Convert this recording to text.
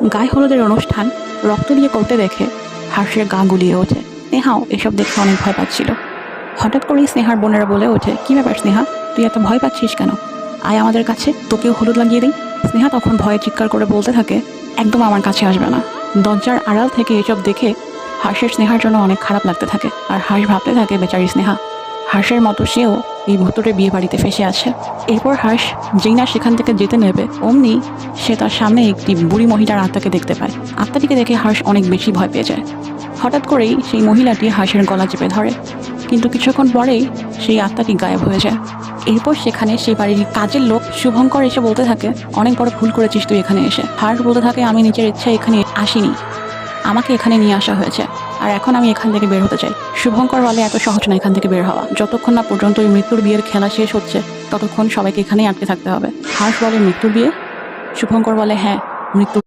গায়ে হলুদের অনুষ্ঠান রক্ত দিয়ে করতে দেখে হার্ষের গা গুলিয়ে ওঠে। স্নেহাও এসব দেখে অনেক ভয় পাচ্ছিল। হঠাৎ করেই স্নেহার বোনেরা বলে ওঠে, কী ব্যাপার স্নেহা, তুই এত ভয় পাচ্ছিস কেন? আয় আমাদের কাছে, তোকেও হলুদ লাগিয়ে দিই। স্নেহা তখন ভয়ে চিৎকার করে বলতে থাকে, একদম আমার কাছে আসবে না। দরজার আড়াল থেকে এসব দেখে হার্ষের স্নেহার জন্য অনেক খারাপ লাগতে থাকে। আর হার্ষ ভাবতে থাকে, বেচারি স্নেহা, হার্ষের মতো সেও এই ভুতুরে বিয়ে বাড়িতে ফেসে আছে। এরপর হার্ষ যেই না সেখান থেকে যেতে নেবে, অমনি সে তার সামনে একটি বুড়ি মহিলার আত্মাকে দেখতে পায়। আত্মাটিকে দেখে হার্ষ অনেক বেশি ভয় পেয়ে যায়। হঠাৎ করেই সেই মহিলাটি হার্ষের গলা চেপে ধরে, কিন্তু কিছুক্ষণ পরেই সেই আত্মাটি গায়েব হয়ে যায়। এরপর সেখানে সেই বাড়ির কাজের লোক শুভঙ্কর এসে বলতে থাকে, অনেক বড় ভুল করেছিস তুই এখানে এসে। হার্ষ বলতে থাকে, আমি নিজের ইচ্ছায় এখানে আসিনি, আমাকে এখানে নিয়ে আসা হয়েছে, আর এখন আমি এখান থেকে বের হতে চাই। শুভঙ্কর বলে, এত সহজ না এখান থেকে বের হওয়া, যতক্ষণ না পর্যন্ত ওই মৃত্যুর বিয়ের খেলা শেষ হচ্ছে ততক্ষণ সবাইকে এখানেই আটকে থাকতে হবে। হার্ষ বলে, মৃত্যুর বিয়ে? শুভঙ্কর বলে, হ্যাঁ, মৃত্যুর